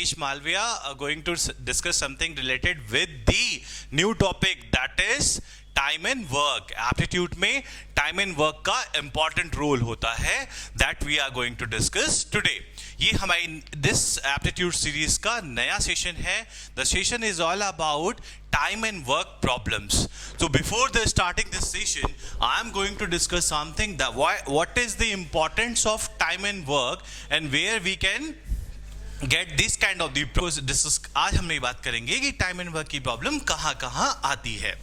Rakesh Malviya going to discuss something related with the new topic, that is time and work. Aptitude में time and work का important role होता है, that we are going to discuss today. ये हमारी this aptitude series का नया session है. The session is all about time and work problems. So before the starting this session, I am going to discuss something that what is the importance of time and work and where we can get this kind of the process. आज हम ये बात करेंगे कि time and work की problem कहाँ कहाँ आती है.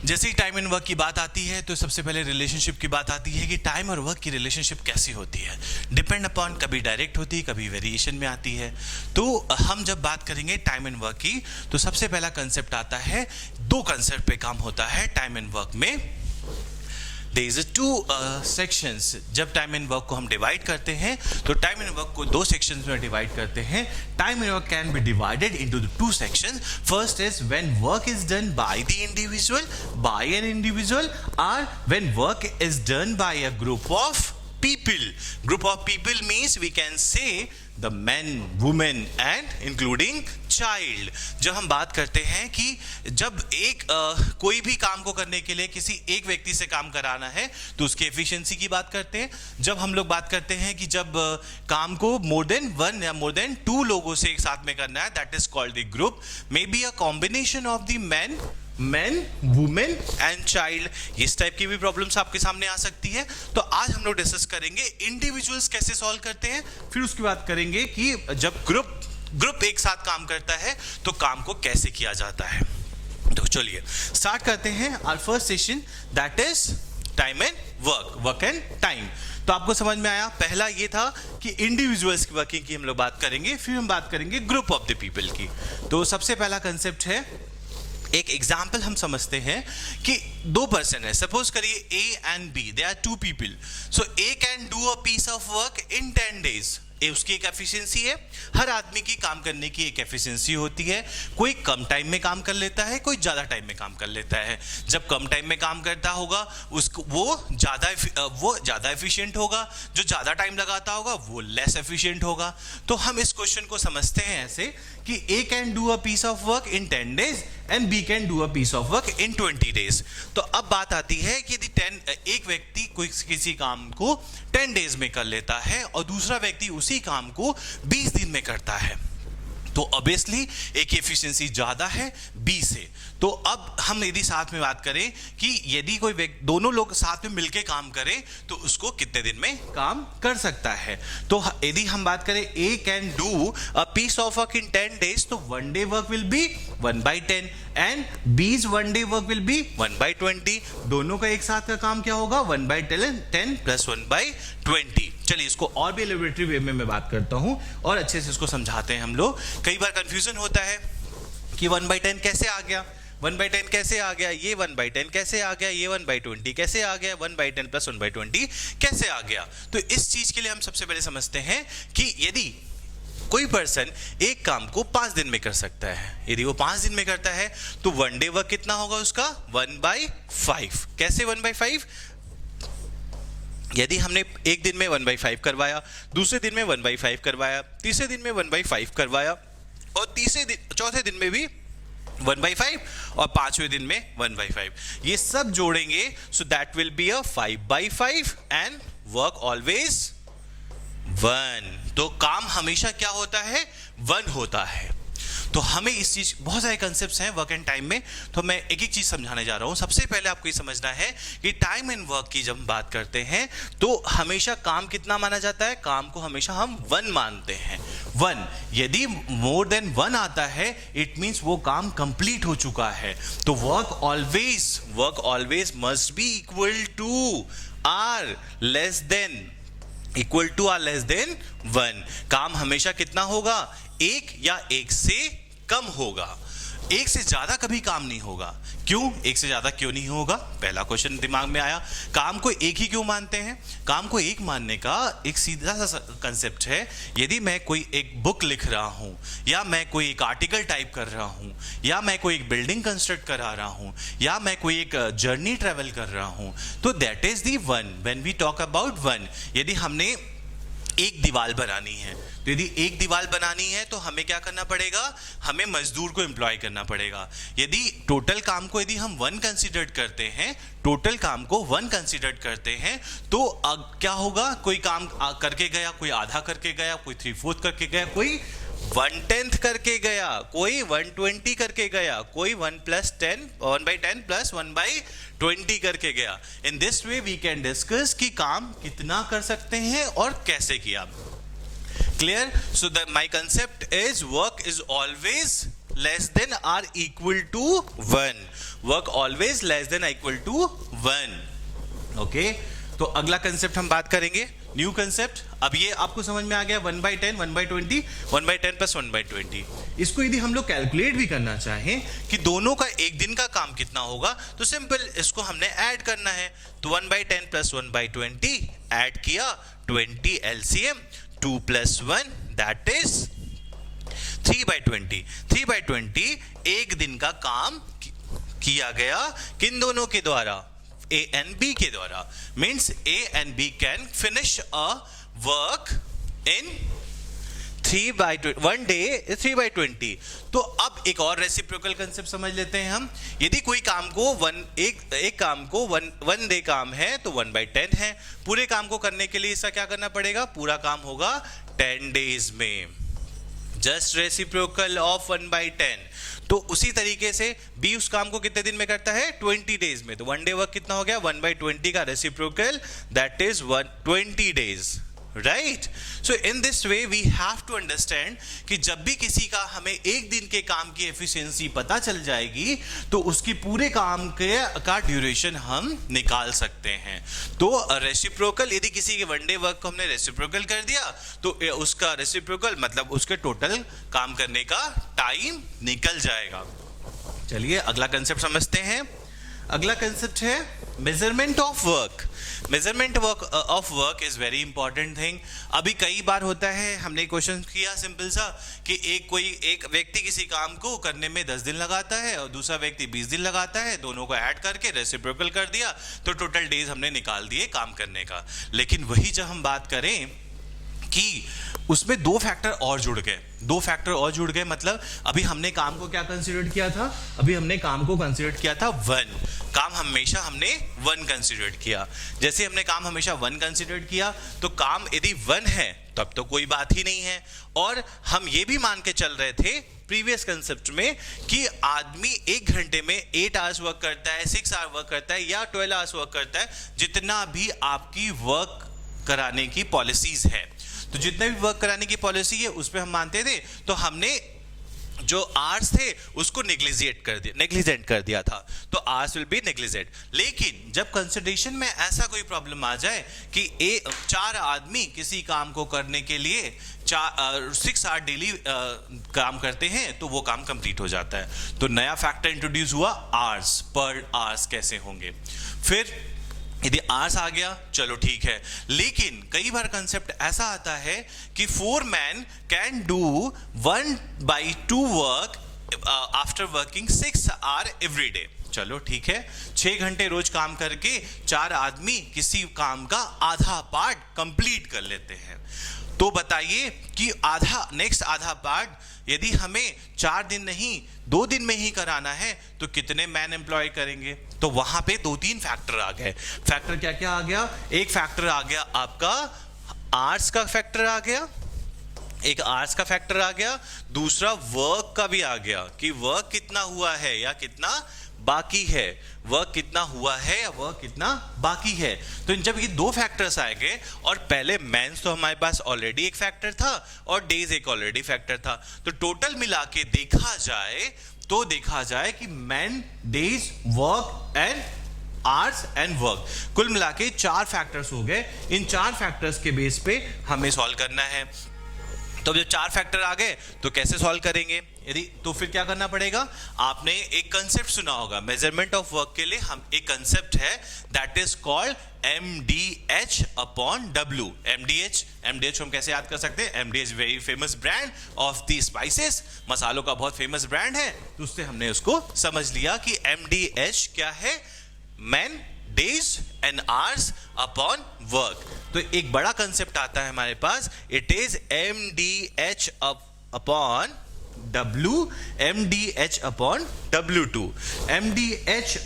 जैसे ही टाइम एंड वर्क की बात आती है तो सबसे पहले रिलेशनशिप की बात आती है कि टाइम और वर्क की रिलेशनशिप कैसी होती है. डिपेंड अपॉन, कभी डायरेक्ट होती है, कभी वेरिएशन में आती है. तो हम जब बात करेंगे टाइम एंड वर्क की तो सबसे पहला कंसेप्ट आता है, दो कंसेप्ट पे काम होता है टाइम एंड वर्क में. There is two sections. जब टाइम एंड वर्क को हम डिवाइड करते हैं तो टाइम एंड वर्क को दो सेक्शंस में डिवाइड करते हैं. Time and work can be divided into the two sections. First is when work is done by the individual, by an individual, और when work is done by a group of people. Group of people means we can say the men, women and including child. जब हम बात करते हैं कि जब एक कोई भी काम को करने के लिए किसी एक व्यक्ति से काम कराना है तो उसकी एफिशिएंसी की बात करते हैं. जब हम लोग बात करते हैं कि जब काम को मोर देन वन या मोर देन टू लोगों से एक साथ में करना है, that is called the group. May be a combination of the men, women and child. इस टाइप की भी प्रॉब्लम्स आपके सामने आ सकती है. तो आज हम लोग डिस्कस करेंगे इंडिविजुअल्स कैसे सॉल्व करते हैं, फिर उसकी बात करेंगे कि जब ग्रुप एक साथ काम करता है तो काम को कैसे किया जाता है. तो चलिए स्टार्ट करते हैं our first session, that is time and work and time. तो आपको समझ में आया, पहला ये था कि इंडिविजुअल्स की वर्किंग की हम लोग बात करेंगे, फिर हम बात करेंगे ग्रुप ऑफ द पीपल की. तो सबसे पहला कंसेप्ट है, एक एग्जाम्पल हम समझते हैं कि दो पर्सन है. सपोज करिए A and B, they are two people. So A can do a piece of work in 10 days. ये उसकी एक एफिशिएंसी है. हर आदमी की काम करने की एक एफिशिएंसी होती है. कोई कम टाइम में काम कर लेता है, कोई ज़्यादा टाइम में काम कर लेता है. जब कम टाइम में काम करता होगा उसको वो ज़्यादा एफिशिएंट होगा. जो ज़्यादा टाइम लगाता होगा वो लेस एफिशिएंट होगा. तो हम इस क्वेश्चन को समझते हैं ऐसे कि A can do a piece of work in 10 days and B can do a piece of work in 20 days. तो अब बात आती है कि यदि एक व्यक्ति किसी काम को 10 days में कर लेता है और दूसरा व्यक्ति उसी काम को 20 दिन में करता है, तो ऑब्वियसली एक एफिशिएंसी ज्यादा है बी से. तो अब हम यदि साथ में बात करें कि यदि कोई दोनों लोग साथ में मिलके काम करें तो उसको कितने दिन में काम कर सकता है. तो यदि हम बात करें A can do a piece of work in 10 days, तो 1 day work will be 1/10 and B's 1 day work will B 1/20. दोनों का एक साथ का काम क्या होगा, 1/10 प्लस 1/20. चलिए इसको और भी एलिब्रेटरी वे में मैं बात करता हूं और अच्छे से इसको समझाते हैं हम लोग. कई बार कंफ्यूजन होता है कि 1/10 कैसे आ गया, 1/10 कैसे आ गया, ये 1/10 कैसे आ गया, ये 1/20 कैसे आ गया, 1/10 प्लस 1/20 कैसे आ गया. तो इस चीज के लिए हम सबसे पहले समझते हैं कि यदि कोई पर्सन एक काम को 5 दिन में कर सकता है, यदि वो 5 दिन में करता है तो 1 day वर्क कितना होगा उसका, 1/5. कैसे 1/5? यदि हमने एक दिन में 1/5 करवाया, दूसरे दिन में 1/5 करवाया, तीसरे दिन में 1/5 करवाया और चौथे दिन में भी 1/5 और पांचवें दिन में 1/5, ये सब जोड़ेंगे. सो that will be a 5/5 and work always 1. तो काम हमेशा क्या होता है, 1 होता है. तो हमें इस चीज, बहुत सारे कंसेप्ट्स हैं वर्क एंड टाइम में, तो मैं एक एक चीज समझाने जा रहा हूं. सबसे पहले आपको ये समझना है कि टाइम एंड वर्क की जब हम बात करते हैं तो हमेशा काम कितना माना जाता है, काम को हमेशा हम 1 मानते हैं. 1, यदि मोर देन 1 आता है इट मींस वो काम कंप्लीट हो चुका है. तो work always must be equal to or less than 1. काम हमेशा कितना होगा, 1 या 1 से कम होगा. 1 से ज्यादा कभी काम नहीं होगा. क्यों 1 से ज्यादा क्यों नहीं होगा, पहला क्वेश्चन दिमाग में आया. काम को एक ही क्यों मानते हैं, काम को एक मानने का एक सीधा सा कंसेप्ट है. यदि मैं कोई एक बुक लिख रहा हूं, या मैं कोई एक आर्टिकल टाइप कर रहा हूं, या मैं कोई एक बिल्डिंग कंस्ट्रक्ट करा रहा हूं, या मैं कोई एक जर्नी ट्रेवल कर रहा हूं, तो that is the 1. When we talk about 1, यदि हमने एक दीवार बनानी है। तो यदि एक दीवार बनानी है तो हमें क्या करना पड़ेगा, हमें मजदूर को एम्प्लॉय करना पड़ेगा। यदि टोटल काम को यदि हम 1 कंसीडर करते हैं, टोटल काम को 1 कंसीडर करते हैं, तो क्या होगा, कोई काम करके गया, कोई आधा करके गया, कोई 3/4 करके गया, कोई 1/10 करके गया, कोई 120 करके गया, कोई 1/10 प्लस 1/20 करके गया। In this way we can discuss कि काम कितना कर सकते हैं और कैसे किया। Clear? So the my concept is work is always less than or equal to 1. Work always less than or equal to 1. Okay, तो अगला कंसेप्ट हम बात करेंगे, न्यू कंसेप्ट। अब ये आपको समझ में आ गया 1/10, 1/20, 1/10 प्लस 1/20। इसको यदि हम लोग कैलकुलेट भी करना चाहें कि दोनों का एक दिन का काम कितना होगा, तो सिंपल इसको हमने ऐड करना है। तो 1/10 प्लस 1/20 ऐड किया, 20 LCM, 2 + 1 दैट इज 3/20। 3/20 एक दिन का काम किया गया, किन दोनों के द्वारा, A and B के द्वारा। Means A and B can finish a work in 1 day 3/20। तो अब एक और रेसिप्रोकल कंसेप्ट समझ लेते हैं हम। यदि कोई काम को एक काम को 1 डे काम है तो 1/10 है। पूरे काम को करने के लिए इसका क्या करना पड़ेगा, पूरा काम होगा 10 डेज में। Just reciprocal of 1/10। तो उसी तरीके से बी उस काम को कितने दिन में करता है, 20 डेज में। तो 1 डे वर्क कितना हो गया, 1/20 का reciprocal that is 20 days, right. So in this way we have to understand कि जब भी किसी का हमें एक दिन के काम की एफिशिएंसी पता चल जाएगी तो उसकी पूरे काम का ड्यूरेशन हम निकाल सकते हैं। तो रेसिप्रोकल, यदि किसी के 1 डे वर्क को हमने रेसिप्रोकल कर दिया तो उसका रेसिप्रोकल मतलब उसके टोटल काम करने का टाइम निकल जाएगा। चलिए अगला कंसेप्ट समझते हैं। अगला कंसेप्ट है measurement of work. Measurement of work is very important thing. अभी कई बार होता है, हमने क्वेश्चन किया सिंपल सा कि एक व्यक्ति किसी काम को करने में 10 दिन लगाता है और दूसरा व्यक्ति 20 दिन लगाता है, दोनों को ऐड करके रेसिप्रोकल कर दिया तो टोटल डेज हमने निकाल दिए काम करने का। लेकिन वही जब हम बात करें कि उसमें 2 फैक्टर और जुड़ गए, 2 फैक्टर और जुड़ गए, मतलब अभी हमने काम को क्या कंसीडर किया था, अभी हमने काम को कंसीडर किया था 1। काम हमेशा हमने 1 कंसीडर किया। जैसे हमने काम हमेशा 1 कंसीडर किया तो काम यदि 1 है तब तो कोई बात ही नहीं है। और हम ये भी मान के चल रहे थे प्रीवियस कंसेप्ट में कि आदमी 1 घंटे में 8 आवर्स वर्क करता है, 6 आवर्स वर्क करता है या 12 आवर्स वर्क करता है, जितना भी आपकी वर्क कराने की पॉलिसीज है। तो जितने भी वर्क कराने की पॉलिसी है उस पर हम मानते थे, तो हमने जो आवर्स थे उसको नेग्लिजेंट कर दिया था। तो आवर्स विल बी नेग्लिजेंट। लेकिन जब कंसिडरेशन में ऐसा कोई प्रॉब्लम आ जाए कि 4 आदमी किसी काम को करने के लिए 6 आवर डेली काम करते हैं तो वो काम कंप्लीट हो जाता है। तो नया फैक्टर इंट्रोड्यूस हुआ, आवर्स पर आवर्स कैसे होंगे। फिर यदि आवर्स आ गया चलो ठीक है, लेकिन कई बार कंसेप्ट ऐसा आता है कि 4 man can do 1/2 work after working 6 hour every day. चलो ठीक है, 6 घंटे रोज काम करके 4 आदमी किसी काम का आधा पार्ट कंप्लीट कर लेते हैं। तो बताइए कि नेक्स्ट आधा पार्ट यदि हमें 4 दिन नहीं 2 दिन में ही कराना है तो कितने मैन एम्प्लॉय करेंगे। तो वहां पे 2-3 फैक्टर आ गए। फैक्टर क्या क्या आ गया, एक फैक्टर आ गया आपका आवर्स का फैक्टर आ गया, एक आवर्स का फैक्टर आ गया, दूसरा वर्क का भी आ गया कि वर्क कितना हुआ है या कितना बाकी है, वर्क कितना हुआ है या वर्क कितना बाकी है। तो जब ये 2 फैक्टर्स आए गए और पहले मैंस तो हमारे पास ऑलरेडी एक फैक्टर था और डेज एक ऑलरेडी फैक्टर था, तो टोटल मिला के देखा जाए कि man, days, work and hours and work, कुल मिला के 4 फैक्टर्स हो गए। इन 4 फैक्टर्स के बेस पे हमें सॉल्व करना है। तो जब 4 फैक्टर आ गए तो कैसे सॉल्व करेंगे, यदि तो फिर क्या करना पड़ेगा, आपने एक कंसेप्ट सुना होगा मेजरमेंट ऑफ वर्क के लिए। हम एक कंसेप्ट है that is called MDH/W। MDH हम कैसे याद कर सकते हैं, MDH very famous brand of the spices, मसालों का बहुत फेमस ब्रांड है। तो उससे हमने उसको समझ लिया कि MDH क्या है, man, days and hours upon work. तो एक बड़ा कंसेप्ट आता है हमारे पास, it is MDH upon W, MDH upon W2, MDH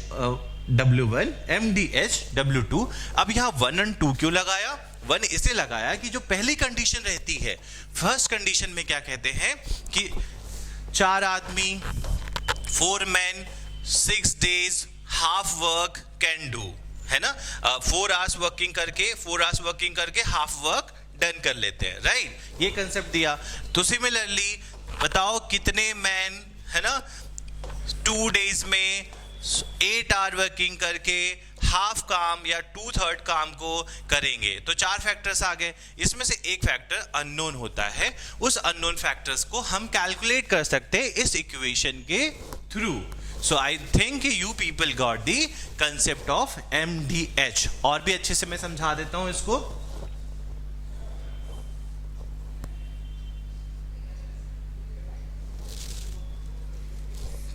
W1, MDH W2। अब यहाँ 1 और 2 क्यों लगाया? 1 इसे लगाया कि जो पहली कंडीशन रहती है, फर्स्ट कंडीशन में क्या कहते हैं कि 4 आदमी, 4 men, 6 days, half work can do, है ना? 4 hours वर्किंग करके हाफ वर्क डन कर लेते हैं, राइट? ये कंसेप्ट दिया। तो सिमिलरली बताओ कितने मैन, है ना, 2 days में 8 hour वर्किंग करके हाफ काम या 2/3 काम को करेंगे। तो 4 फैक्टर्स आ गए, इसमें से एक फैक्टर अननोन होता है, उस अननोन फैक्टर्स को हम कैलकुलेट कर सकते हैं इस इक्वेशन के through. So I think you people got the concept of MDH। और भी अच्छे से मैं समझा देता हूं इसको।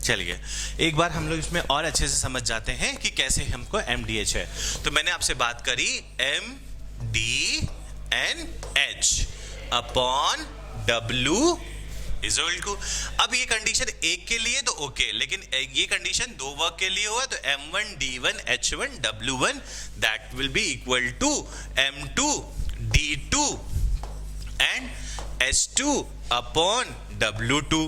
चलिए एक बार हम लोग इसमें और अच्छे से समझ जाते हैं कि कैसे हमको MDH है। तो मैंने आपसे बात करी MDNH upon W is equal to, अब ये कंडीशन एक के लिए तो ओके, लेकिन ये कंडीशन 2 वर्क के लिए हुआ तो M1 D1 H1 W1 that will be equal to M2 D2 and H2 upon W2।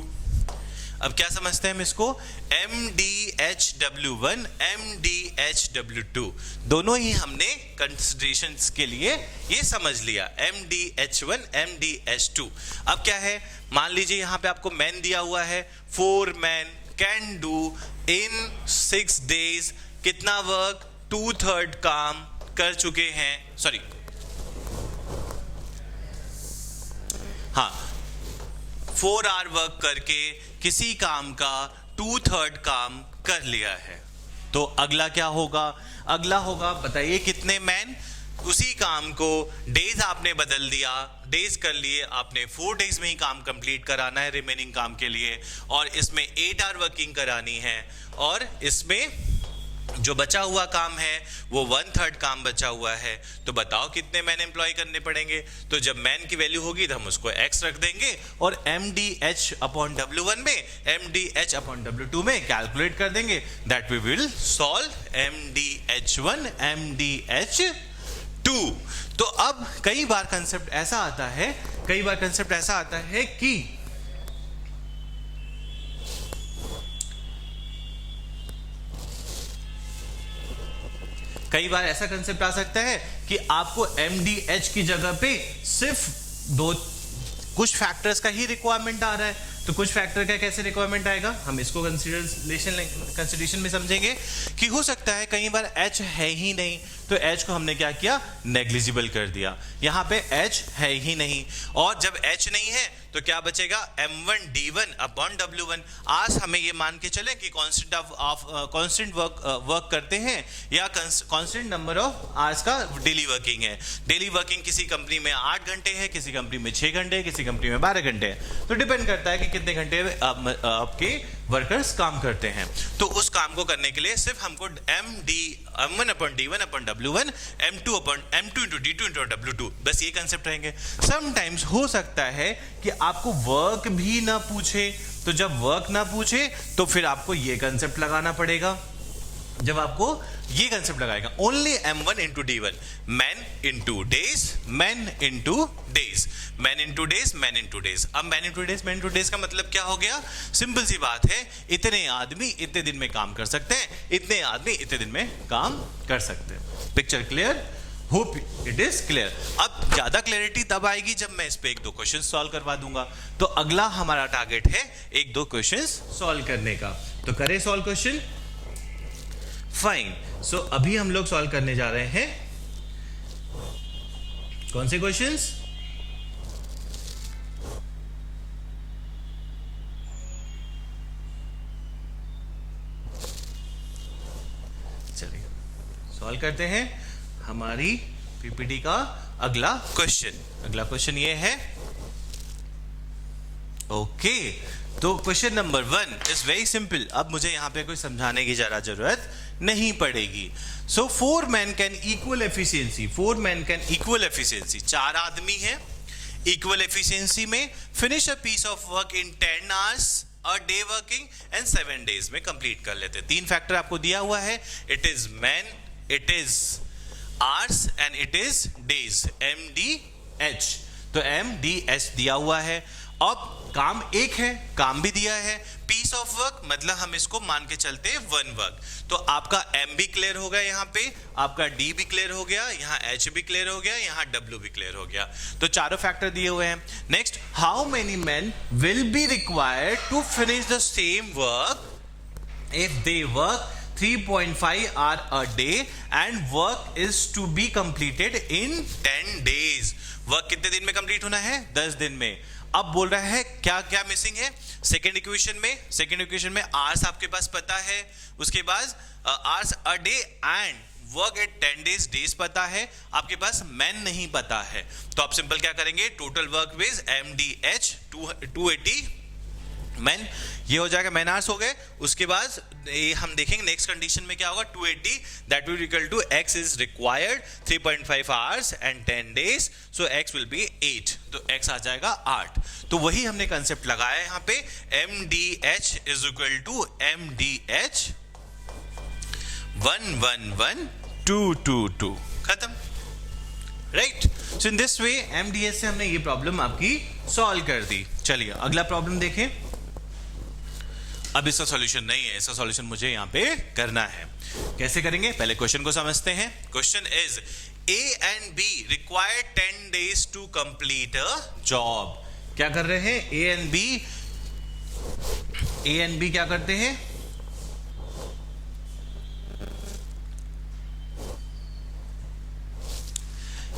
अब क्या समझते हैं हम इसको? MDHW1 MDHW2 दोनों ही हमने कंसिडरेशंस के लिए ये समझ लिया, MDH1 MDH2। अब क्या है, मान लीजिए यहाँ पे आपको मैन दिया हुआ है, 4 men can do in 6 days कितना वर्क? 2/3 काम कर चुके हैं, सॉरी हाँ 4 hour वर्क करके किसी काम का 2/3 काम कर लिया है। तो अगला क्या होगा? अगला होगा, बताइए कितने मैन, उसी काम को डेज आपने बदल दिया, डेज कर लिए आपने, 4 days में ही काम कंप्लीट कराना है रिमेनिंग काम के लिए, और इसमें 8 hour वर्किंग करानी है, और इसमें जो बचा हुआ काम है वो 1/3 काम बचा हुआ है। तो बताओ कितने मैन एम्प्लॉय करने पड़ेंगे? तो जब मैन की वैल्यू होगी तो हम उसको x रख देंगे, और MDH अपॉन W1 में MDH अपॉन W2 में कैलकुलेट कर देंगे, that we will solve MDH1 MDH2। तो अब कई बार कंसेप्ट ऐसा आता है कि कई बार ऐसा कंसेप्ट आ सकता है कि आपको MDH की जगह पे सिर्फ कुछ फैक्टर्स का ही रिक्वायरमेंट आ रहा है। तो कुछ फैक्टर का कैसे रिक्वायरमेंट आएगा, हम इसको कंसिडरेशन में समझेंगे कि हो सकता है कई बार H है ही नहीं, तो H को हमने क्या किया? नेग्लिजिबल कर दिया। यहाँ पे H है ही नहीं, और जब H नहीं है तो क्या बचेगा? M1 D1 upon W1। आज हमें ये मान के चले कि कांस्टेंट वर्क करते हैं या कांस्टेंट नंबर ऑफ आवर्स का डेली वर्किंग है। डेली वर्किंग किसी कंपनी में 8 घंटे है, किसी कंपनी में 6 घंटे, किसी कंपनी में 12 घंटे है। तो डिपेंड करता है कि कितने घंटे आपके वर्कर्स काम करते हैं। तो उस काम को करने के लिए सिर्फ हमको M1 upon D1 upon W1 M2 into D2 into W2, बस ये कंसेप्ट रहेंगे। समटाइम्स हो सकता है कि आपको वर्क भी ना पूछे, तो जब वर्क ना पूछे तो फिर आपको ये कंसेप्ट लगाना पड़ेगा। जब आपको ये कंसेप्ट लगाएगा only M1 into D1, man into days, man into days, man into days, man into days. अब मैन इंटू डेज का मतलब क्या हो गया? सिंपल सी बात है, इतने आदमी इतने दिन में काम कर सकते हैं, इतने आदमी इतने दिन में काम कर सकते हैं। Picture clear? Hope it is clear. अब ज्यादा क्लैरिटी तब आएगी जब मैं इस पे 1-2 क्वेश्चन सॉल्व करवा दूंगा। तो अगला हमारा टारगेट है 1-2 क्वेश्चन सॉल्व करने का। तो करें सॉल्व क्वेश्चन। फाइन। सो अभी हम लोग सॉल्व करने जा रहे हैं कौन से क्वेश्चंस? चलिए सॉल्व करते हैं हमारी पीपीटी का अगला क्वेश्चन। अगला क्वेश्चन ये है, ओके तो question number 1 is very simple. अब मुझे यहाँ पे कोई समझाने की जरा जरूरत नहीं पड़ेगी। So 4 men can equal efficiency, 4 men can equal efficiency, 4 आदमी हैं इक्वल एफिशिएंसी में finish a piece of work in 10 hours a day working and 7 days में कंप्लीट कर लेते हैं। 3 फैक्टर आपको दिया हुआ है, it is man, it is hours and it is days, MDH। तो MDH दिया हुआ है। अब काम एक है, काम भी दिया है, पीस ऑफ वर्क मतलब हम इसको मान के चलते हैं 1 वर्क। तो आपका M भी क्लियर हो गया, यहाँ पे आपका D भी क्लियर हो गया, यहाँ H भी क्लियर हो गया, यहाँ W भी क्लियर हो गया। तो चारों फैक्टर दिए हुए हैं। Next, how many men will be required to finish the same work if they work 3.5 hours a day and work is to be completed in 10 days। Work कितने दिन में कंप्लीट होना है? 10 दिन में। अब बोल रहा है क्या क्या मिसिंग है सेकेंड इक्वेशन में आवर्स आपके पास पता है, उसके बाद hours a day and work at 10 days, days पता है, आपके पास मैन नहीं पता है। तो आप सिंपल क्या करेंगे, total work was MDH 280 man, ये हो जाएगा, मैन आवर्स हो गए। उसके बाद ये हम देखेंगे नेक्स्ट कंडीशन में क्या होगा, 280 that will equal to x is required 3.5 hours and 10 days, so x will be 8, तो x आ जाएगा 8। तो वही हमने कंसेप्ट लगाया यहाँ पे, MDH is equal to MDH 111,222, खत्म, right. So in this way MDH से हमने ये प्रॉब्लम आपकी सॉल्व कर दी। चलिए अगला प्रॉब्लम देखें। अब इसका सॉल्यूशन नहीं है, इसका सॉल्यूशन मुझे यहाँ पे करना है। कैसे करेंगे, पहले क्वेश्चन को समझते हैं। Question is A and B require 10 days to complete a job। क्या कर रहे हैं, A and B क्या करते हैं,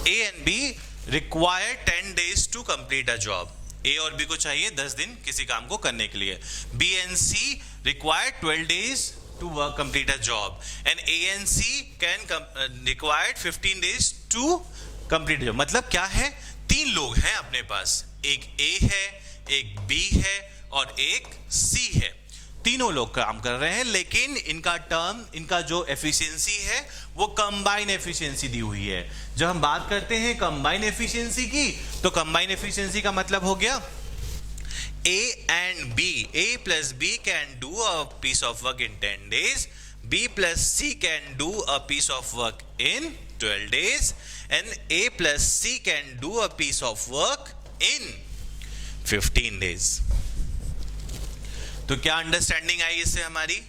A and B require 10 days to complete a job। A और B को चाहिए 10 दिन किसी काम को करने के लिए। B and C require 12 days to work complete a job and A and C can require 15 days to complete a job। मतलब क्या है, 3 लोग हैं अपने पास, एक A है, एक B है और एक C है। तीनों लोग काम कर रहे हैं, लेकिन इनका जो एफिशिएंसी है वो कंबाइन एफिशिएंसी दी हुई है। जब हम बात करते हैं कंबाइन एफिशिएंसी की, तो कंबाइन एफिशिएंसी का मतलब हो गया A and B, A plus B can do a piece of work in 10 days, B plus C can do a piece of work in 12 days and A plus C can do a piece of work in 15 days। तो क्या understanding I इससे हमारी?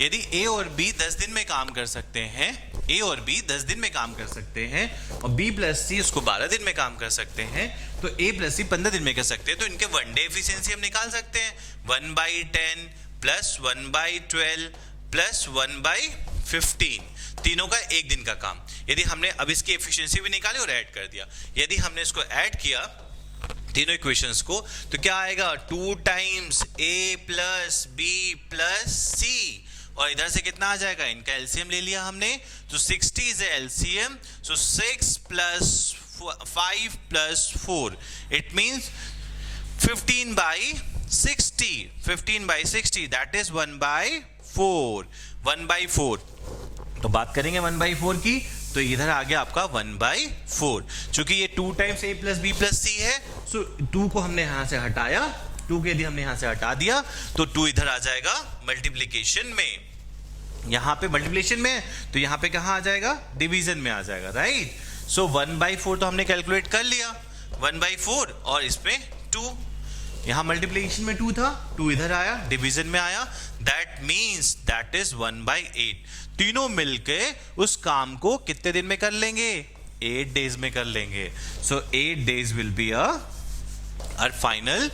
यदि A और B 10 दिन में काम कर सकते हैं, A और B 10 दिन में काम कर सकते हैं और B प्लस C उसको 12 दिन में काम कर सकते हैं, तो A प्लस C 15 दिन में कर सकते हैं। तो इनके 1 डे एफिशिएंसी हम निकाल सकते हैं, 1/10 प्लस 1/12 प्लस 1/15, तीनों का एक दिन का काम। यदि हमने अब इसकी एफिशिएंसी भी निकाली और ऐड कर दिया, यदि हमने इसको ऐड किया तीनों इक्वेशंस को, तो क्या आएगा, 2 times A plus B plus C, और इधर से कितना आ जाएगा, इनका एलसीएम ले लिया हमने, तो 60 is LCM, so 6 plus 5 plus 4, it means 15/60 that is 1/4, 1/4। तो बात करेंगे 1/4 की, तो इधर आ गया आपका 1/4। चूंकि ये 2 times A plus B plus C है, सो 2 को हमने यहां से हटाया, 2 को यदि हमने यहां से हटा दिया तो 2 इधर आ जाएगा मल्टीप्लिकेशन में, यहां पे मल्टीप्लिकेशन में, तो यहां पे कहां आ जाएगा, डिवीजन में आ जाएगा, राइट। सो 1/4 तो हमने कैलकुलेट कर लिया, 1/4 और इसमें 2, यहां मल्टीप्लिकेशन में 2 था, 2 इधर आया, डिवीजन में आया, दैट मीन्स दैट इज 1/8। तीनों मिलके उस काम को कितने दिन में कर लेंगे, 8 days में कर लेंगे। So 8 days will be our final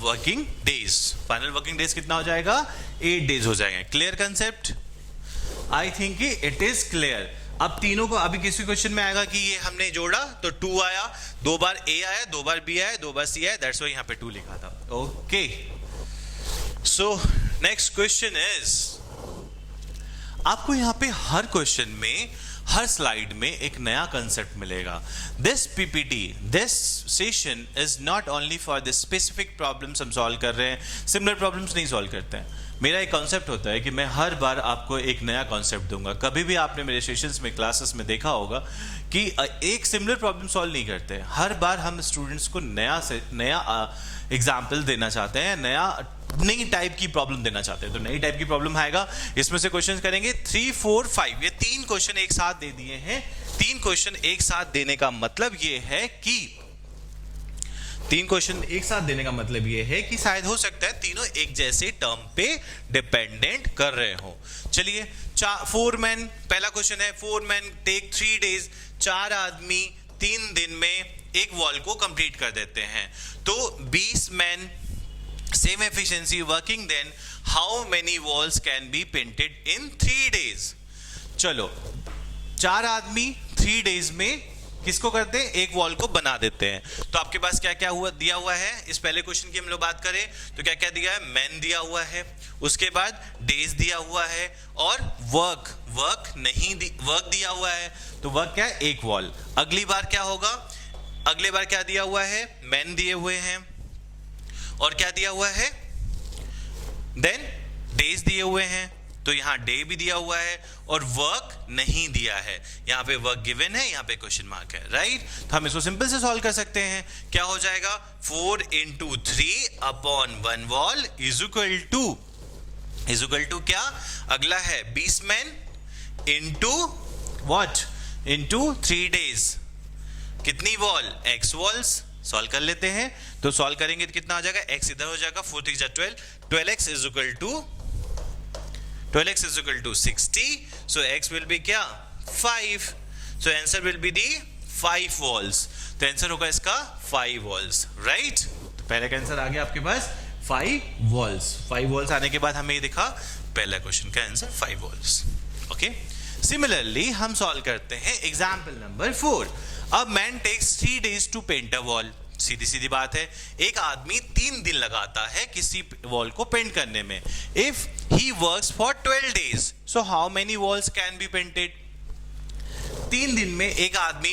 working days. Final working days कितना हो जाएगा, 8 days हो जाएंगे। Clear concept? I think it is clear. अब तीनों को, अभी किसी क्वेश्चन में आएगा कि ये हमने जोड़ा तो 2 आया, 2 बार A आया, 2 बार B आया, 2 बार C आया, दैट्स व्हाई यहाँ पे 2 लिखा था। Okay, so next question is, आपको यहाँ पे हर क्वेश्चन में हर स्लाइड में एक नया कंसेप्ट मिलेगा. This PPT, this session is not only for this specific problems हम सॉल्व कर रहे हैं, सिमिलर प्रॉब्लम्स नहीं सॉल्व करते हैं. मेरा एक कॉन्सेप्ट होता है कि मैं हर बार आपको एक नया कॉन्सेप्ट दूंगा. कभी भी आपने मेरे सेशंस में, क्लासेस में देखा होगा कि एक सिमिलर प्रॉब्लम सॉल्व नहीं करते. हर बार हम स्टूडेंट्स को नया एग्जाम्पल देना चाहते हैं, नई टाइप की प्रॉब्लम देना चाहते हैं. तो नई टाइप की प्रॉब्लम आएगा, इसमें से क्वेश्चन करेंगे 3, 4, 5. ये 3 क्वेश्चन एक साथ दे दिए हैं. 3 क्वेश्चन एक साथ देने का मतलब ये है कि 3 क्वेश्चन एक साथ देने का मतलब ये है कि शायद हो सकता है तीनों एक जैसे टर्म पे डिपेंडेंट कर रहे हो. चलिए, 4 मैन, पहला क्वेश्चन है 4 मैन टेक 3 days. 4 आदमी 3 दिन में एक वॉल को कंप्लीट कर देते हैं. तो 20 man, same efficiency working, then how many walls can be painted in 3 days. चलो, 4 आदमी 3 days में किसको करते हैं, एक वॉल को बना देते हैं. तो आपके पास क्या क्या हुआ, दिया हुआ है. इस पहले क्वेश्चन की हम लोग बात करें तो क्या क्या दिया है, मैन दिया हुआ है, उसके बाद डेज दिया हुआ है, और वर्क दिया हुआ है. तो वर्क क्या है, एक वॉल. अगली बार क्या होगा, अगले बार क्या दिया हुआ है, मैन दिए हुए हैं, और क्या दिया हुआ है, देन डेज दिए हुए हैं. तो यहां डे भी दिया हुआ है और वर्क नहीं दिया है. यहां पे वर्क गिवन है, यहां पे क्वेश्चन मार्क है, राइट. तो हम इसको सिंपल से सॉल्व कर सकते हैं. क्या हो जाएगा, 4 into 3 upon 1 wall is equal to क्या, अगला है 20 man into what, into 3 days. कितनी वॉल, x वॉल्स. सॉल्व कर लेते हैं. तो सॉल्व करेंगे तो कितना आ जाएगा, x इधर हो जाएगा, 4 3 जा 12, 12x is equal to 60. So x will be क्या, 5. So answer will be the 5 walls. तो आंसर होगा इसका 5 walls, right. तो पहले का आंसर आ गया आपके पास 5 walls. 5 walls आने के बाद हमें ये दिखा पहला क्वेश्चन का आंसर 5 walls. ओके. सिमिलरली हम सॉल्व करते हैं example number 4. A man takes 3 days to paint a wall. सीधी सीधी बात है, एक आदमी 3 दिन लगाता है किसी वॉल को पेंट करने में. If he works for 12 days, so how many walls can be painted. 3 दिन में एक आदमी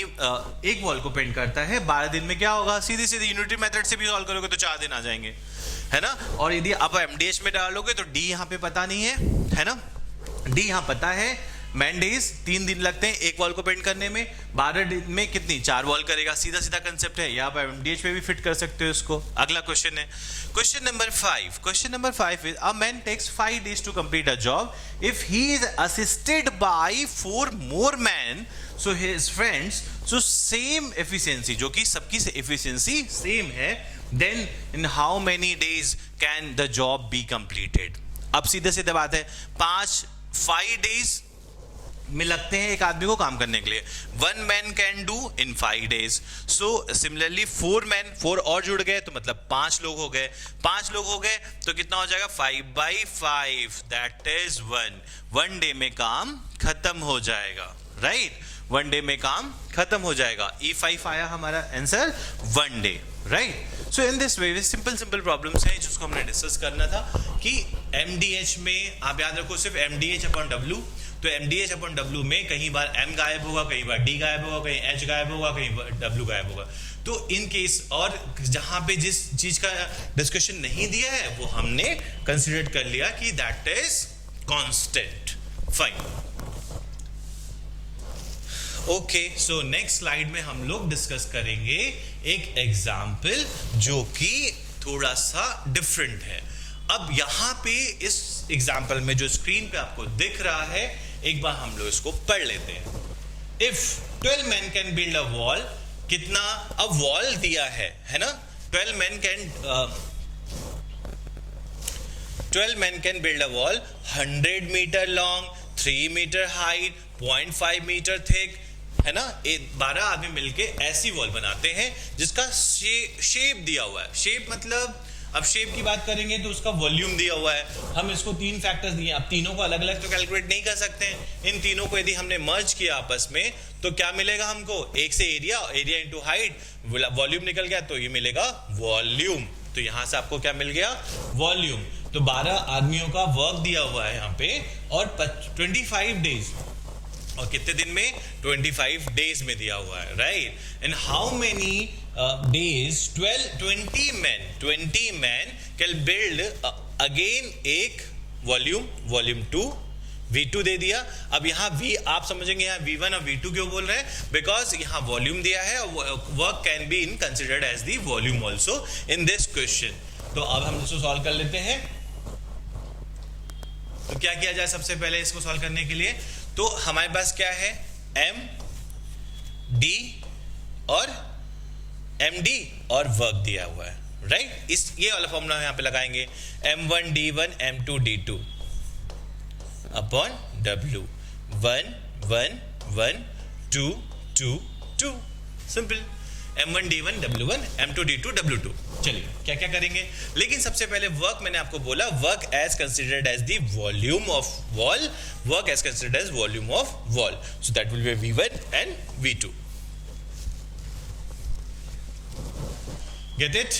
एक वॉल को पेंट करता है. 12 दिन में क्या होगा, सीधी सीधी यूनिटी मेथड से भी सॉल्व करोगे तो 4 दिन आ जाएंगे, है ना. और यदि आप एमडीएच में डालोगे तो डी यहाँ पे पता नहीं है ना. डी यहाँ पता है, मैन डेज 3 दिन लगते हैं एक वॉल को पेंट करने में. 12 दिन में कितनी, 4 वॉल करेगा. सीधा सीधा कंसेप्ट है, या आप एमडीएच पे भी फिट कर सकते हो इसको. अगला क्वेश्चन है question number 5. Question number 5 is a man takes 5 days to complete a job. If he is assisted by 4 more man, so his friends, so same efficiency, जो कि सबकी एफिशिएंसी सेम है, then in how many days can the job be completed. अब सीधे सीधे बात है, 5 days में लगते हैं एक आदमी को काम करने के लिए. 1 man can do in 5 days. So similarly 4 men, 4 और जुड़ गए तो मतलब 5 लोग हो गए. 5 लोग हो गए तो कितना हो जाएगा, 5/5, दैट इज 1 डे में काम खत्म हो जाएगा, राइट. 1 डे में काम खत्म हो जाएगा. E5 आया हमारा answer, 1 day, right. So in this way simple problems हैं जिसको हमने डिस्कस करना था कि MDH में आप याद रखो सिर्फ MDH/W. तो MDH/W में कहीं बार M गायब होगा, कहीं बार D गायब होगा, कहीं H गायब होगा, कहीं बार W गायब होगा. तो इन केस, और जहां पे जिस चीज का डिस्कशन नहीं दिया है वो हमने कंसीडर कर लिया कि that is constant. Fine. Okay, so next slide में हम लोग डिस्कस करेंगे एक एग्जाम्पल जो कि थोड़ा सा डिफरेंट है. अब यहाँ पे इस एग्जाम्पल में जो स्क्रीन पे आपको दिख रहा है, एक बार हम लोग इसको पढ़ लेते हैं. If 12 men can build a wall, कितना, अब वॉल दिया है ना. 12 men can build a wall 100 meter long, 3 meter height, 0.5 meter thick, है ना. 12 आदमी मिलके ऐसी वॉल बनाते हैं जिसका शेप दिया हुआ है. शेप मतलब, अब शेप की बात करेंगे तो उसका वॉल्यूम दिया हुआ है. हम इसको 3 फैक्टर्स दिए. अब तीनों को अलग अलग तो कैलकुलेट नहीं कर सकते हैं. इन तीनों को यदि हमने मर्ज किया आपस में तो क्या मिलेगा हमको, एक से एरिया इंटू हाइट, वॉल्यूम निकल गया तो ये मिलेगा वॉल्यूम. तो यहां से आपको क्या मिल गया, वॉल्यूम. तो 12 आदमियों का वर्क दिया हुआ है यहाँ पे, और 25 days और कितने दिन में? 25 डेज में दिया हुआ है, right? And how many days 20 man can build again एक वॉल्यूम 2 V2 दे दिया। अब यहाँ V आप समझेंगे यहाँ V1 और V2 क्यों बोल रहे हैं? बिकॉज यहाँ वॉल्यूम दिया है और work can be in considered as the volume also in this question. तो अब हम इसको सॉल्व कर लेते हैं। तो क्या किया जाए सबसे पहले इसको सॉल्व करने के लिए? तो हमारे पास क्या है? M D और MD और वर्क दिया हुआ है, राइट? इस ये वाला फॉर्मूला यहाँ पे लगाएंगे, M1 D1 M2 D2 upon W 1 1 1 2 2 2 simple. M1 D1 W1 M2 D2 W2। चलिए क्या क्या करेंगे, लेकिन सबसे पहले वर्क मैंने आपको बोला work as considered as the volume of wall, work as considered as volume of wall, so that will be V1 and V2। Get it?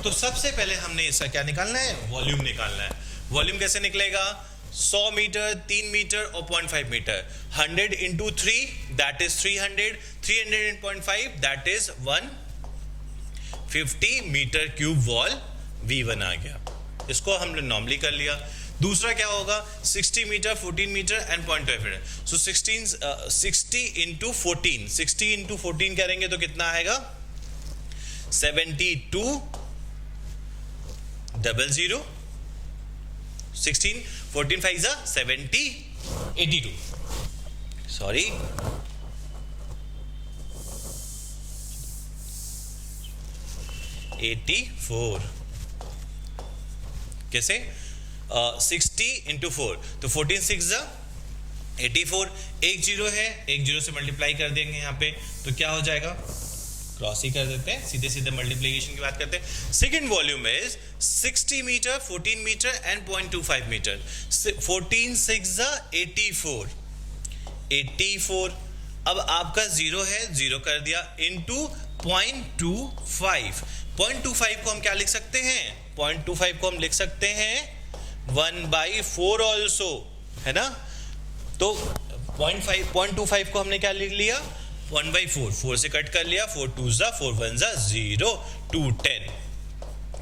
तो सबसे पहले हमने इसका क्या निकालना है? वॉल्यूम निकालना है। वॉल्यूम कैसे निकलेगा? 100 मीटर, 3 मीटर और 0.5 metre. 100 into 3 that is 300, 300 in 0.5 that is 150 meter cube wall V1 आ गया। इसको हमने नॉर्मली कर लिया। दूसरा क्या होगा? 60 meter, 14 meter and 0.5 meter. So 60 into 14, 60 into 14 करेंगे तो कितना आएगा? 72 00 16 14 5 is 70 82 sorry 84। कैसे? 60 into 4 तो 14 6 जा 84। एक जीरो है, एक जीरो से मल्टीप्लाई कर देंगे यहाँ पे तो क्या हो जाएगा? क्रॉस ही कर देते हैं, सीधे सीधे मल्टीप्लिकेशन की बात करते हैं। Second volume is 60 meter, 14 meter and 0.25 meter. 14 6 84 84। अब आपका जीरो है, जीरो कर दिया इनटू 0.25। 0.25 को हम क्या लिख सकते हैं? 0.25 को हम लिख सकते हैं 1/4 ऑल्सो, है ना? तो 0.25 को हमने क्या लिख लिया? 1/4, 4 से कट कर लिया, 4 2 4 1 0 210।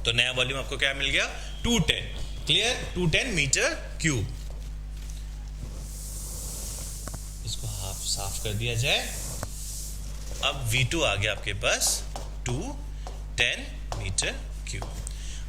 तो नया वॉल्यूम आपको क्या मिल गया? 210। क्लियर? 210 meter cube. इसको हाफ साफ कर दिया जाए। अब V2 आ गया आपके पास 210 मीटर क्यूब।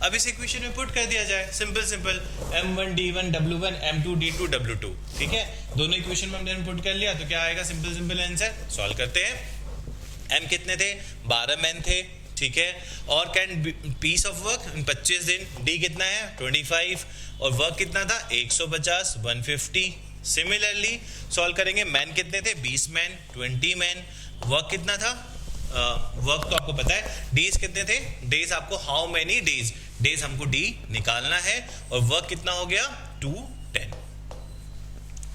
अब इस इक्वेशन में पुट कर दिया जाए, simple simple M1 D1 W1 M2 D2 W2। ठीक है, दोनों इक्वेशन में हमने पुट कर लिया तो क्या आएगा? Simple simple answer. सॉल्व करते हैं। M कितने थे? 12 मैन थे, ठीक है। और कैन पीस ऑफ वर्क 25 दिन। D कितना है? 25। और वर्क कितना था? 150 150। सिमिलरली सॉल्व करेंगे। मैन कितने थे? 20 मैन 20 मैन। वर्क कितना था? वर्क तो आपको पता है। डेज कितने थे? डेज आपको हाउ मेनी डेज, डेज हमको डी निकालना है। और वर्क कितना हो गया? 210।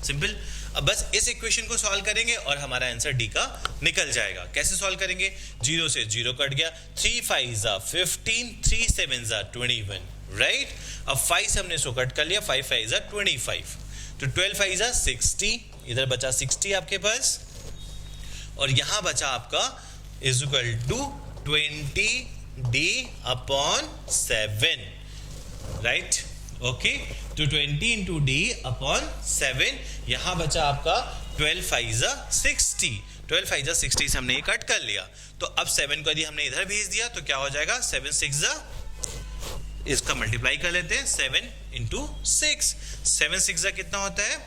सिंपल। अब बस इस इक्वेशन को सॉल्व करेंगे और हमारा आंसर डी का निकल जाएगा। कैसे सॉल्व करेंगे? 0 से 0 कट गया, 3 5 15, 3 7 21, राइट। अब 5 से हमने इसको कट कर लिया, 5 5 25, तो 12 5 60। इधर बचा 60 आपके पास, और यहां बचा आपका is equal to 20D/7, right. Okay, तो 20 into D/7। यहां बचा आपका 12 5 60। 12 5 60 से हमने ये कट कर लिया। तो अब 7 को यदि हमने इधर भेज दिया तो क्या हो जाएगा? 7 6 इसका मल्टीप्लाई कर लेते हैं। 7 into 6, 7 6 कितना होता है?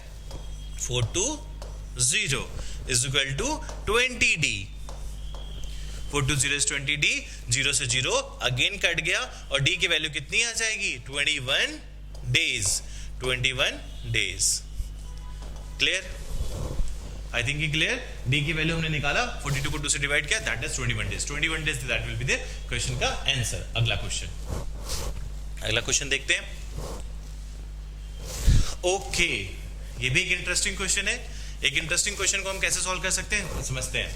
420 is equal to 20D। 420 is 20D। 0 से 0 अगेन कट गया, और D की वैल्यू कितनी आ जाएगी? 21 days. 21 days. Clear? I think ये क्लियर। D की वैल्यू हमने निकाला, 42 को 2 से डिवाइड किया, that is 21 days. 21 days that will be the question का आंसर। अगला क्वेश्चन देखते हैं। ओके, ये भी एक इंटरेस्टिंग क्वेश्चन है। एक इंटरेस्टिंग क्वेश्चन को हम कैसे सॉल्व कर सकते हैं समझते हैं।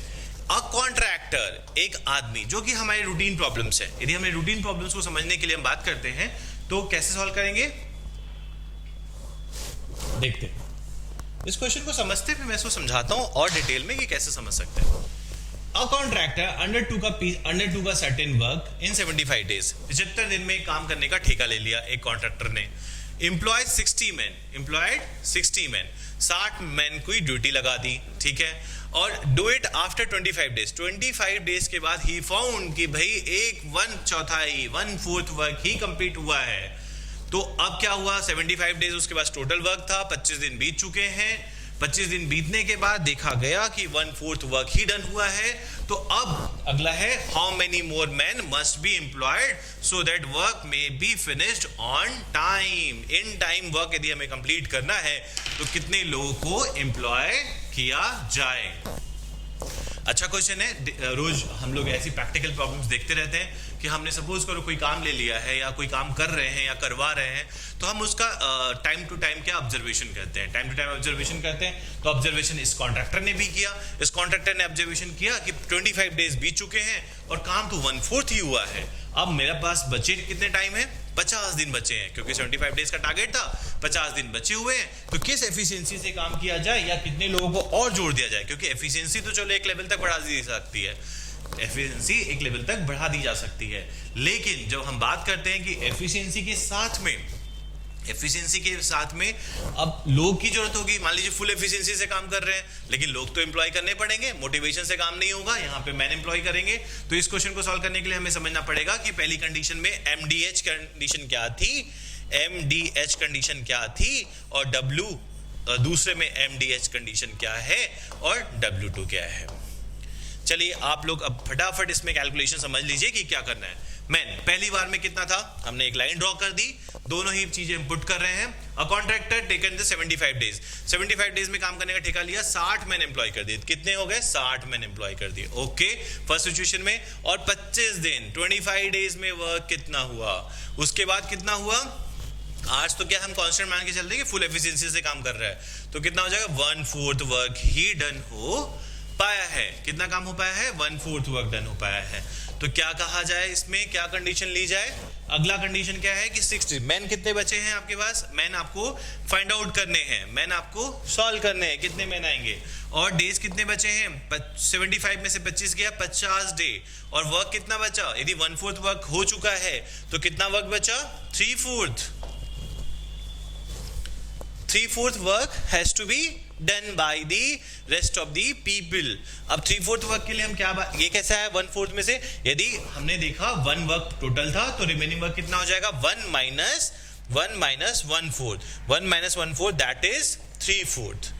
अ कॉन्ट्रैक्टर, एक आदमी जो कि हमारे रूटीन प्रॉब्लम्स है, यदि हमें रूटीन प्रॉब्लम्स को समझने के लिए हम बात करते हैं तो कैसे सॉल्व करेंगे देखते हैं। इस क्वेश्चन को समझते हुए मैं इसको समझाता हूं और डिटेल में कि कैसे समझ सकते हैं। A contractor under टू का certain work in 75 days, 75 दिन में काम करने का ठेका ले लिया एक कॉन्ट्रैक्टर ने। employed 60 men, 60 मैन कोई ड्यूटी लगा दी, ठीक है, और do it after 25 days, 25 days के बाद he found कि भाई 1/4 वर्क ही कंप्लीट हुआ है। तो अब क्या हुआ, 75 डेज उसके पास टोटल वर्क था, 25 दिन बीत चुके हैं। 25 दिन बीतने के बाद देखा गया कि 1/4 वर्क ही डन हुआ है। तो अब अगला है how many more man must be employed so that work में be finished on time. In time work यदि हमें कंप्लीट करना है तो कितने लोगों को एम्प्लॉय किया जाए। अच्छा क्वेश्चन है, रोज हम लोग ऐसी प्रैक्टिकल प्रॉब्लम्स देखते रहते हैं कि हमने सपोज करो कोई काम ले लिया है या कोई काम कर रहे हैं या करवा रहे हैं, तो हम उसका टाइम टू टाइम क्या ऑब्जर्वेशन करते हैं, टाइम टू टाइम ऑब्जर्वेशन करते हैं। तो ऑब्जर्वेशन इस कॉन्ट्रैक्टर ने भी किया, इस कॉन्ट्रैक्टर ने ऑब्जर्वेशन किया कि 25 डेज बीत चुके हैं और काम तो 1/4 ही हुआ है। अब मेरे पास बचे कितने टाइम है, 50 दिन बचे हैं, क्योंकि 75 डेज का टारगेट था, 50 दिन बचे हुए हैं। तो किस एफिशिएंसी से काम किया जाए या कितने लोगों को और जोड़ दिया जाए, क्योंकि एफिशिएंसी तो चलो एक लेवल तक बढ़ा दी सकती है, एफिशिएंसी एक लेवल तक बढ़ा दी जा सकती है, लेकिन जब हम बात करते हैं कि एफिशिएंसी के साथ में अब लोग की जरूरत होगी। मान लीजिए फुल एफिशिएंसी से काम कर रहे हैं, लेकिन लोग तो एम्प्लॉय करने पड़ेंगे, मोटिवेशन से काम नहीं होगा, यहाँ पे मैन एम्प्लॉय करेंगे। तो इस क्वेश्चन को सॉल्व करने के लिए हमें समझना पड़ेगा कि पहली कंडीशन में एमडीएच कंडीशन क्या थी, और डब्ल्यू दूसरे में एमडीएच कंडीशन क्या है और W2 क्या है। चलिए आप लोग अब फटाफट इसमें कैलकुलेशन समझ लीजिए कि क्या करना है। मैन पहली बार में कितना था, हमने एक लाइन ड्रॉ कर दी, दोनों ही चीजें इनपुट कर रहे हैं। A contractor taken the 75 days, 75 days में काम करने का ठेका लिया, 60 मैन एम्प्लॉय कर दिए। कितने हो गए, 60 मैन एम्प्लॉय कर दिए, ओके फर्स्ट सिचुएशन में। और 25 दिन 25 डेज में वर्क कितना हुआ, उसके बाद कितना हुआ, आज तो क्या हम कांस्टेंट मान के चलते हैं कि फुल एफिशिएंसी से काम कर रहा है, तो कितना हो जाएगा, 1/4 वर्क ही डन हो पाया है। कितना काम हो पाया है, 1/4 वर्क डन हो पाया है। तो क्या कहा जाए, इसमें क्या कंडीशन ली जाए, अगला कंडीशन क्या है कि 60 मैन कितने बचे हैं आपके पास, मैन आपको फाइंड आउट करने हैं, मैन आपको सॉल्व करने हैं, कितने मैन आएंगे, और डेज कितने बचे हैं, 75 में से 25 गया, 50 डे, और वर्क कितना बचा, यदि 1/4 वर्क हो चुका है तो कितना वर्क बचा, 3/4 work has to be done by the rest of the people. अब 3/4 वर्क के लिए हम क्या ये कैसा है, 1/4 में से यदि हमने देखा 1 वर्क टोटल था तो रिमेनिंग वर्क कितना हो जाएगा, 1 माइनस 1/4 दैट इज 3/4।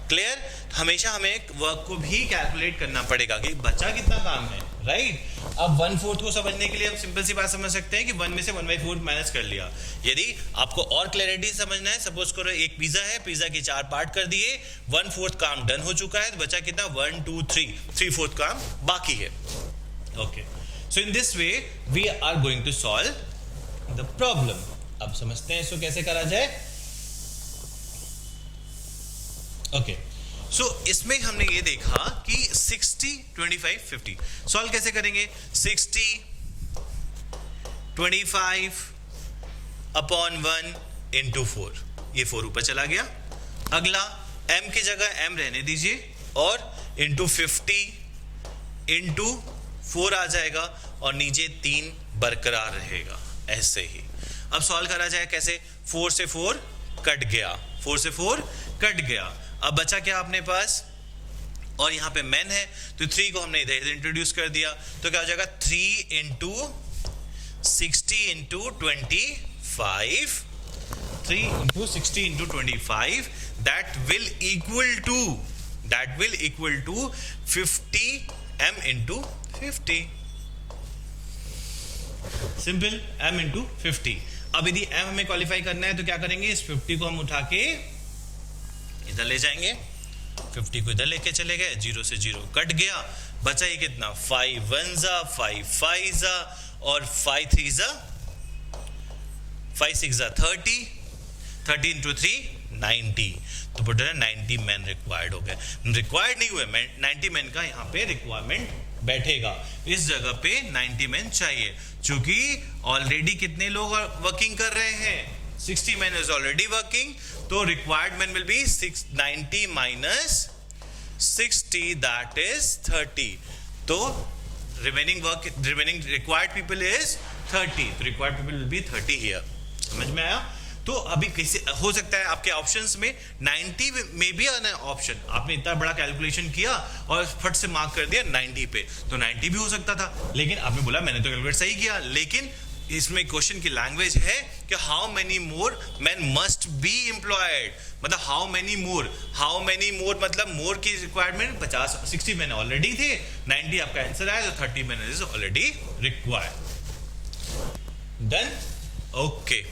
क्लियर, हमेशा हमें वर्क को भी कैलकुलेट करना पड़ेगा कि बचा कितना काम है, राइट। अब 1/4 को समझने के लिए हम सिंपल सी बात समझ सकते हैं कि 1 में से 1/4 माइनस कर लिया। यदि आपको और क्लैरिटी समझना है, सपोज करो एक पिज्जा है, पिज्जा के 4 पार्ट कर दिए, 1/4 काम डन हो चुका है, तो बचा कितना, 1 2 3, 3/4 काम बाकी है, okay. So in this way we are going to solve the problem. अब समझते हैं इसको कैसे करा जाए, ओके। सो इसमें हमने ये देखा कि 60 25 50 सॉल्व कैसे करेंगे, 60 25 अपॉन 1 इंटू 4, ये 4 ऊपर चला गया। अगला m की जगह m रहने दीजिए और इंटू 50 इंटू 4 आ जाएगा और नीचे 3 बरकरार रहेगा, ऐसे ही। अब सॉल्व करा जाए कैसे, 4 से 4 कट गया, 4 से 4 कट गया। अब बचा क्या अपने पास, और यहाँ पे मैन है तो 3 को हमने इधर इंट्रोड्यूस कर दिया, तो क्या हो जाएगा, 3 into 60 into 25, 3 into 60 into 25, that will equal to 50 m into 50, simple, m into 50। अब यदि m हमें क्वालिफाई करना है तो क्या करेंगे, इस 50 को हम उठा के इधर ले जाएंगे, 50 को इधर लेके चले गए, 0 से 0 कट गया, बचा ये कितना, 5 1 जा 5 5 जा और 5 3 जा 5 6 जा 30, 30 इंटू 3 90, तो बोलते 90 मैन रिक्वायर्ड हो गए। रिक्वायर्ड नहीं हुए, 90 मैन का यहाँ पे रिक्वायरमेंट बैठेगा, इस जगह पे 90 मैन चाहिए, क्योंकि ऑलरेडी कितने लोग वर्किंग कर रहे हैं, 60 men is already working, तो required men will be 90 minus 60, that is 30. तो remaining required people is 30, तो required people will be 30 here. समझ में आया? तो अभी कैसे हो सकता है आपके ऑप्शंस में 90 में भी आना ऑप्शन, आपने इतना बड़ा कैलकुलेशन किया और फट से मार्क कर दिया 90 पे, तो 90 भी हो सकता था, लेकिन आपने बोला मैंने तो कैलकुलेट सही किया, लेकिन इसमें क्वेश्चन की लैंग्वेज है कि how many more man must be employed, मतलब हाउ मेनी मोर मतलब मोर की रिक्वायरमेंट 60 मैन ऑलरेडी थे, 90 आपका आंसर आया, तो 30 man is already required. Done? Okay.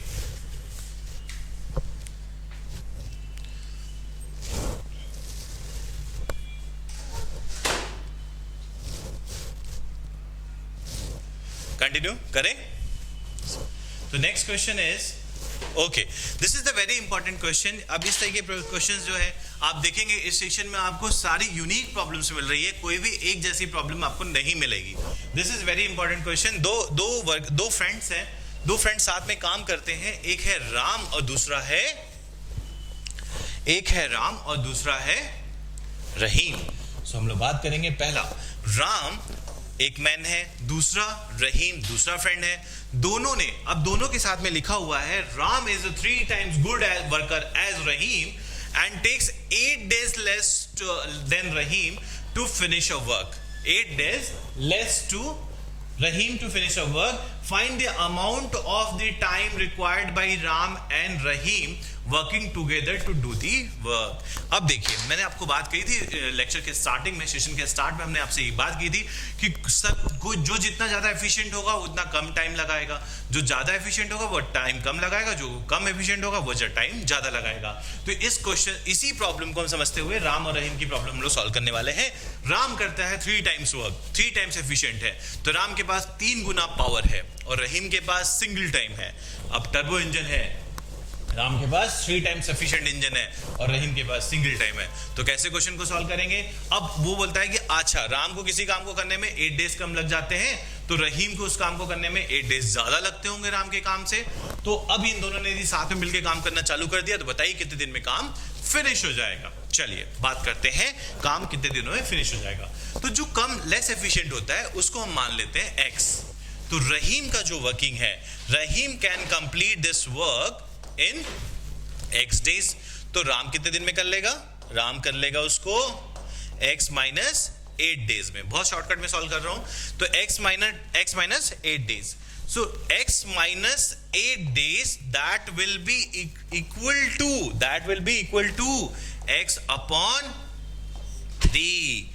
Continue करें. तो next question is, okay, this is the very important question. अब इस तरह के क्वेश्चंस जो है आप देखेंगे इस सेशन में आपको सारी यूनिक प्रॉब्लम्स मिल रही है, कोई भी एक जैसी प्रॉब्लम आपको नहीं मिलेगी. This is very important question. दो फ्रेंड्स हैं, दो फ्रेंड्स साथ में काम करते हैं, एक है राम और दूसरा है रहीम. सो हम लोग बात करेंगे पहला, राम एक मैन है, दूसरा रहीम दूसरा फ्रेंड है. दोनों ने, अब दोनों के साथ में लिखा हुआ है Ram is 3 times good worker as Rahim and takes 8 days less than Rahim to finish a work. 8 days less to Rahim to finish a work. Find the amount of the time required by Ram and Rahim working together to do the work. अब देखिए, मैंने आपको बात कही थी lecture के starting में, session के स्टार्ट में हमने आपसे ये बात की थी कि जो जितना ज़्यादा एफिशिएंट होगा उतना कम टाइम लगाएगा, जो ज़्यादा एफिशिएंट होगा वो टाइम कम लगाएगा, जो कम एफिशिएंट होगा वो टाइम ज़्यादा लगाएगा. तो इसी प्रॉब्लम को हम समझते हुए राम और रहीम की प्रॉब्लम हम लोग सॉल्व करने वाले हैं. राम करता है 3 times वर्क, 3 times एफिशिएंट है, तो राम के पास 3 गुना पावर है और रहीम के पास सिंगल टाइम है. अब टर्बो इंजन है, राम के पास 3 times एफिशिएंट इंजन है और रहीम के पास सिंगल टाइम है. तो कैसे क्वेश्चन को सॉल्व करेंगे? अब वो बोलता है कि अच्छा, राम को किसी काम को करने में 8 days कम लग जाते हैं, तो रहीम को उस काम को करने में 8 days ज्यादा लगते होंगे राम के काम से. तो अब इन दोनों ने यदि साथ में मिलकर काम करना चालू कर दिया, तो बताइए कितने दिन में काम फिनिश हो जाएगा. चलिए बात करते हैं काम कितने दिनों में फिनिश हो जाएगा. तो जो कम लेस एफिशिएंट होता है उसको हम मान लेते हैं x. तो रहीम का जो वर्किंग है, Rahim can complete this work in x days. तो राम कितने दिन में कर लेगा? राम कर लेगा उसको x minus 8 days में. बहुत शॉर्टकट में सॉल्व कर रहा हूं. तो x minus 8 days. So x minus 8 days that will be equal to x upon 3.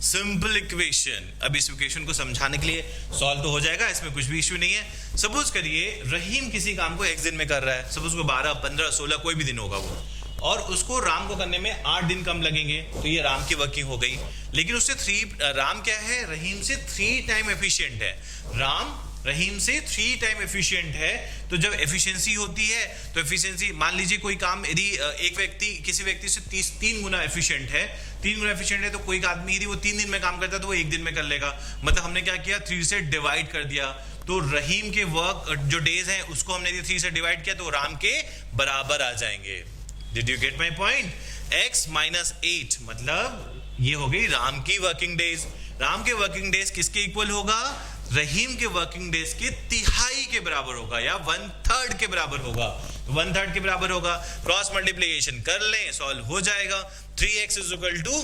Simple equation. अब इस इक्वेशन को समझाने के लिए सॉल्व तो हो जाएगा, इसमें कुछ भी इश्यू नहीं है. सपोज करिए रहीम किसी काम को x दिन में कर रहा है, सपोज को 12, 15, 16 कोई भी दिन होगा वो, और उसको राम को करने में 8 दिन कम लगेंगे, तो ये राम की वर्किंग हो गई. लेकिन उससे राम क्या है? रहीम से 3 टाइम एफिशिएंट है. राम रहीम से 3 टाइम एफिशिएंट है. तो जब एफिशिएंसी होती है तो एफिशिएंसी, मान लीजिए कोई काम यदि किसी व्यक्ति से 3 गुना एफिशिएंट है, 3 गुना एफिशिएंट है, तो कोई आदमी यदि वो 3 दिन में काम करता है तो वो 1 दिन में कर लेगा. मतलब हमने क्या किया? 3 से डिवाइड कर दिया. तो रहीम के वर्क जो डेज हैं उसको हमने 3 से डिवाइड किया तो राम के बराबर आ जाएंगे. Did you get my point? x minus 8 मतलब ये हो गई राम की वर्किंग डेज. राम के वर्किंग डेज किसके इक्वल होगा? रहीम के वर्किंग डेज के तिहाई के बराबर होगा या 1/3 के बराबर होगा. 1/3 के बराबर होगा. क्रॉस मल्टीप्लिकेशन कर लें, सॉल्व हो जाएगा. 3x is equal to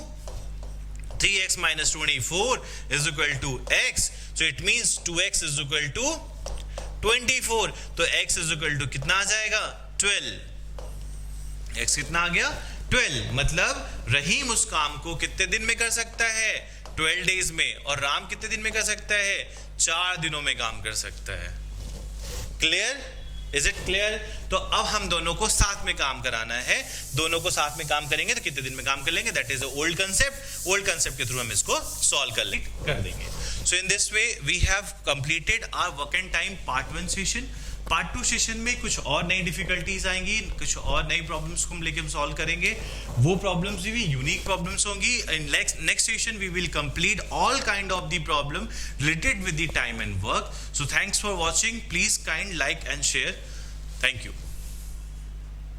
3x minus 24 is equal to x. So it means 2x is equal to 24. तो x is equal to कितना आ जाएगा? 12. x कितना आ गया? 12. मतलब रहीम उस काम को कितने दिन में कर सकता है? 12 days में. और राम कितने दिन में कर सकता है? 4 दिनों में काम कर सकता है. क्लियर? Is it clear? तो अब हम दोनों को साथ में काम कराना है. दोनों को साथ में काम करेंगे तो कितने दिन में काम कर लेंगे? That is old concept. Old concept के थ्रू हम इसको सॉल्व कर देंगे. So in this way we have completed our work and time part 1 session. Part 2 session में कुछ और नई डिफिकल्टीज आएंगी, कुछ और नई प्रॉब्लम्स को हम लेके हम सॉल्व करेंगे. वो प्रॉब्लम्स भी यूनिक प्रॉब्लम्स होंगी. In next session we will complete all kind of the problem related with the time and work. So thanks for watching. Please kind like and share. Thank you.